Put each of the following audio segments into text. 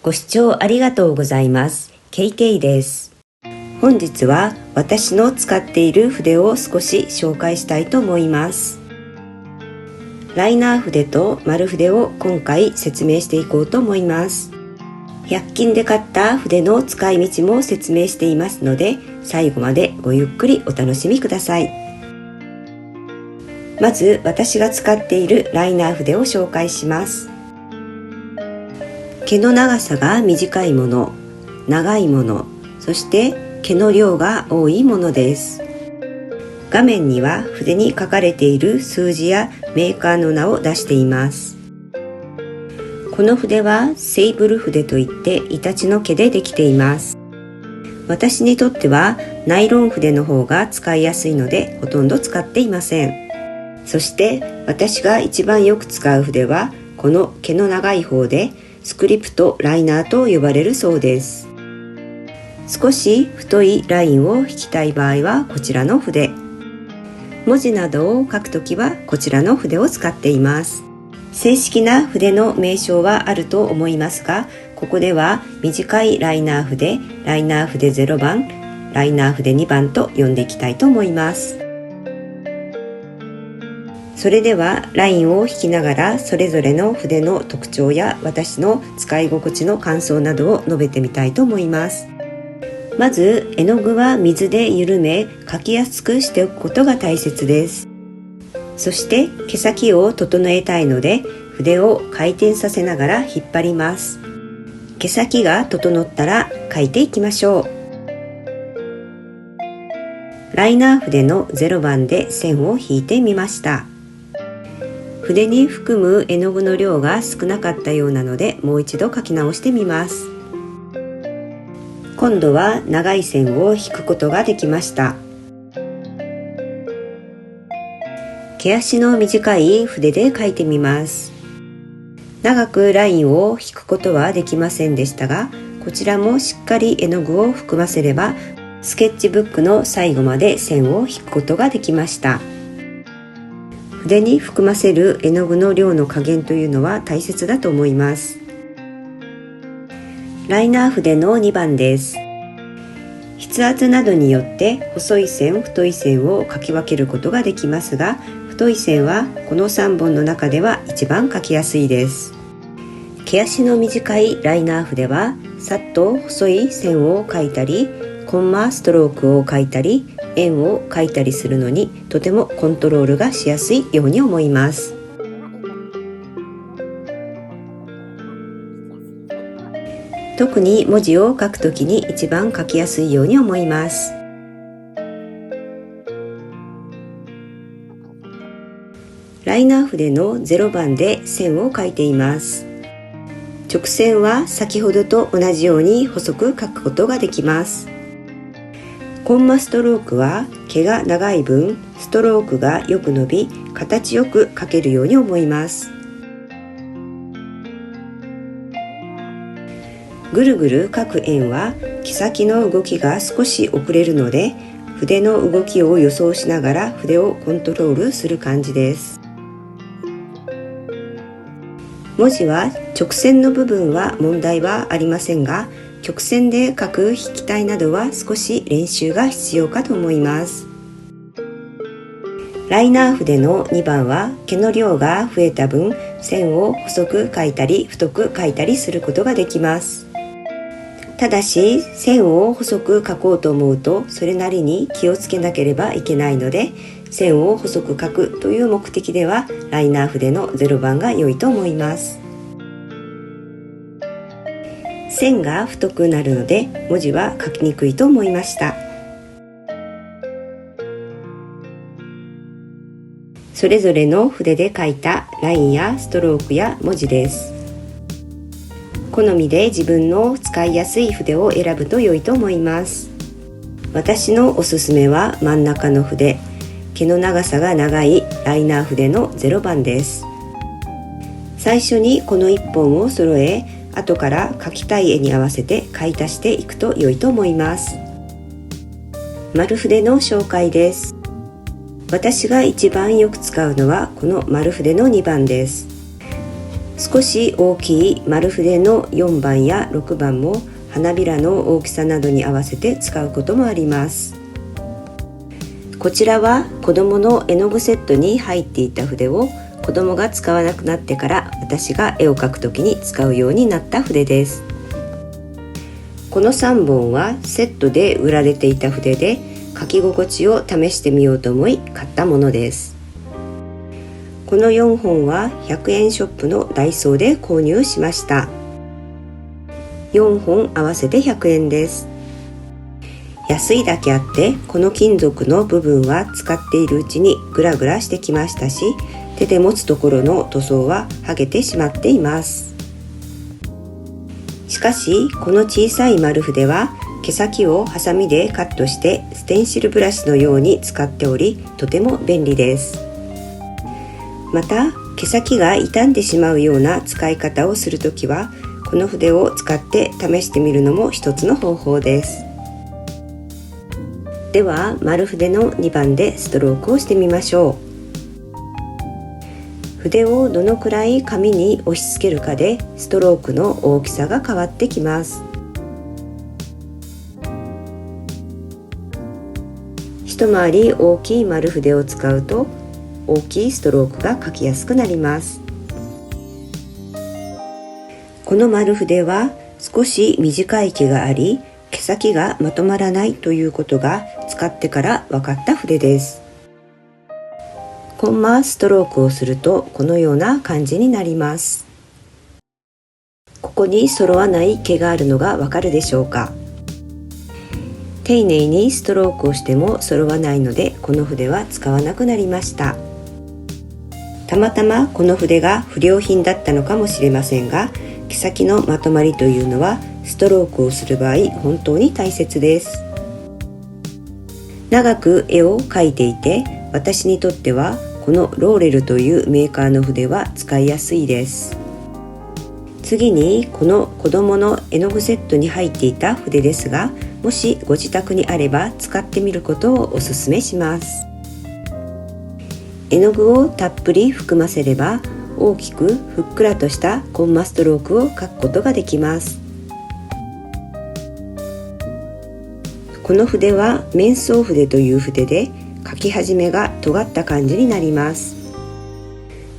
ご視聴ありがとうございます。KK です。本日は私の使っている筆を少し紹介したいと思います。ライナー筆と丸筆を今回説明していこうと思います。100均で買った筆の使い道も説明していますので、最後までごゆっくりお楽しみください。まず私が使っているライナー筆を紹介します。毛の長さが短いもの、長いもの、そして毛の量が多いものです。画面には筆に書かれている数字やメーカーの名を出しています。この筆はセイブル筆といってイタチの毛でできています。私にとってはナイロン筆の方が使いやすいのでほとんど使っていません。そして私が一番よく使う筆はこの毛の長い方でスクリプトライナーと呼ばれるそうです。少し太いラインを引きたい場合はこちらの筆、文字などを書くときはこちらの筆を使っています。正式な筆の名称はあると思いますが、ここでは短いライナー筆、ライナー筆0番、ライナー筆2番と呼んでいきたいと思います。それではラインを引きながらそれぞれの筆の特徴や私の使い心地の感想などを述べてみたいと思います。まず絵の具は水で緩め描きやすくしておくことが大切です。そして毛先を整えたいので筆を回転させながら引っ張ります。毛先が整ったら描いていきましょう。ライナー筆の0番で線を引いてみました。筆に含む絵の具の量が少なかったようなのでもう一度描き直してみます。今度は長い線を引くことができました。毛足の短い筆で描いてみます。長くラインを引くことはできませんでしたが、こちらもしっかり絵の具を含ませればスケッチブックの最後まで線を引くことができました。筆に含ませる絵の具の量の加減というのは大切だと思います。ライナー筆の2番です。筆圧などによって細い線、太い線を描き分けることができますが、太い線はこの3本の中では一番描きやすいです。毛足の短いライナー筆はさっと細い線を描いたり、コンマストロークを描いたり、円を描いたりするのにとてもコントロールがしやすいように思います。特に文字を書くときに一番書きやすいように思います。ライナー筆の0番で線を書いています。直線は先ほどと同じように細く書くことができます。コンマストロークは毛が長い分ストロークがよく伸び形よく描けるように思います。ぐるぐる描く円は毛先の動きが少し遅れるので筆の動きを予想しながら筆をコントロールする感じです。文字は直線の部分は問題はありませんが、曲線で書く筆記体などは少し練習が必要かと思います。ライナー筆の2番は毛の量が増えた分線を細く書いたり太く書いたりすることができます。ただし線を細く書こうと思うとそれなりに気をつけなければいけないので、線を細く書くという目的ではライナー筆の0番が良いと思います。線が太くなるので文字は書きにくいと思いました。それぞれの筆で書いたラインやストロークや文字です。好みで自分の使いやすい筆を選ぶと良いと思います。私のおすすめは真ん中の筆、毛の長さが長いライナー筆の0番です。最初にこの1本を揃え、後から描きたい絵に合わせて買い足していくと良いと思います。丸筆の紹介です。私が一番よく使うのはこの丸筆の2番です。少し大きい丸筆の4番や6番も花びらの大きさなどに合わせて使うこともあります。こちらは子供の絵の具セットに入っていた筆を子供が使わなくなってから私が絵を描くときに使うようになった筆です。この3本はセットで売られていた筆で、書き心地を試してみようと思い買ったものです。この4本は100円ショップのダイソーで購入しました。4本合わせて100円です。安いだけあってこの金属の部分は使っているうちにグラグラしてきましたし、手で持つところの塗装は剥げてしまっています。しかしこの小さい丸筆は毛先をハサミでカットしてステンシルブラシのように使っており、とても便利です。また毛先が傷んでしまうような使い方をするときはこの筆を使って試してみるのも一つの方法です。では丸筆の2番でストロークをしてみましょう。筆をどのくらい紙に押し付けるかでストロークの大きさが変わってきます。一回り大きい丸筆を使うと大きいストロークが書きやすくなります。この丸筆は少し短い毛があり、毛先がまとまらないということが使ってから分かった筆です。コンマストロークをするとこのような感じになります。ここに揃わない毛があるのがわかるでしょうか。丁寧にストロークをしても揃わないのでこの筆は使わなくなりました。たまたまこの筆が不良品だったのかもしれませんが、毛先のまとまりというのはストロークをする場合本当に大切です。長く絵を描いていて私にとってはこのローレルというメーカーの筆は使いやすいです。次にこの子供の絵の具セットに入っていた筆ですが、もしご自宅にあれば使ってみることをおすすめします。絵の具をたっぷり含ませれば大きくふっくらとしたコンマストロークを描くことができます。この筆は面相筆という筆で書き始めが尖った感じになります。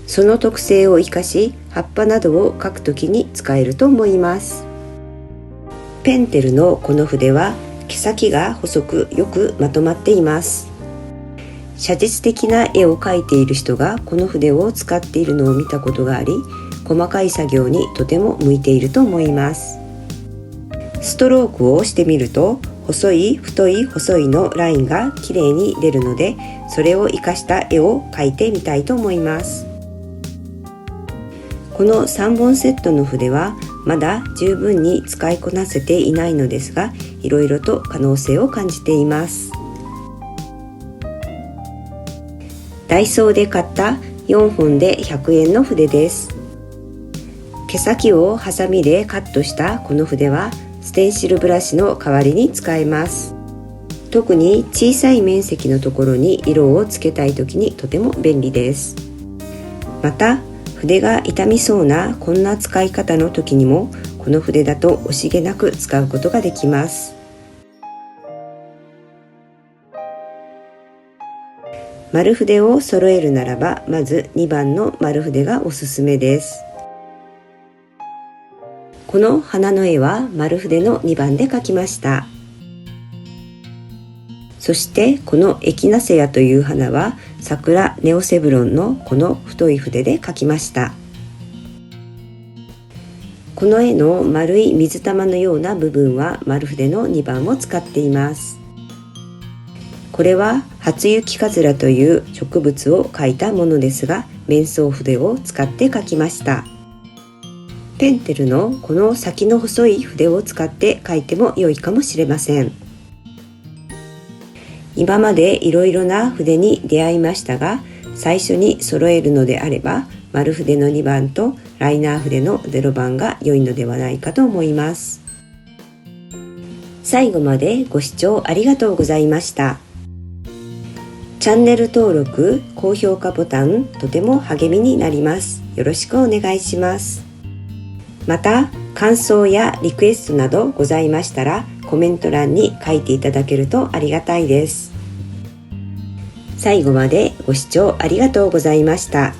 その特性を生かし葉っぱなどを描くときに使えると思います。ペンテルのこの筆は毛先が細くよくまとまっています。写実的な絵を描いている人がこの筆を使っているのを見たことがあり、細かい作業にとても向いていると思います。ストロークをしてみると細い太い細いのラインがきれいに出るので、それを活かした絵を描いてみたいと思います。この3本セットの筆はまだ十分に使いこなせていないのですが、いろいろと可能性を感じています。ダイソーで買った4本で100円の筆です。毛先をハサミでカットしたこの筆はステンシルブラシの代わりに使えます。特に小さい面積のところに色をつけたいときにとても便利です。また筆が傷みそうなこんな使い方の時にもこの筆だと惜しげなく使うことができます。丸筆を揃えるならばまず2番の丸筆がおすすめです。この花の絵は丸筆の2番で描きました。そしてこのエキナセアという花は桜ネオセブロンのこの太い筆で描きました。この絵の丸い水玉のような部分は丸筆の2番を使っています。これは初雪かずらという植物を描いたものですが、面相筆を使って描きました。ペンテルのこの先の細い筆を使って描いても良いかもしれません。今までいろいろな筆に出会いましたが、最初に揃えるのであれば丸筆の2番とライナー筆の0番が良いのではないかと思います。最後までご視聴ありがとうございました。チャンネル登録、高評価ボタン、とても励みになります。よろしくお願いします。また、感想やリクエストなどございましたら、コメント欄に書いていただけるとありがたいです。最後までご視聴ありがとうございました。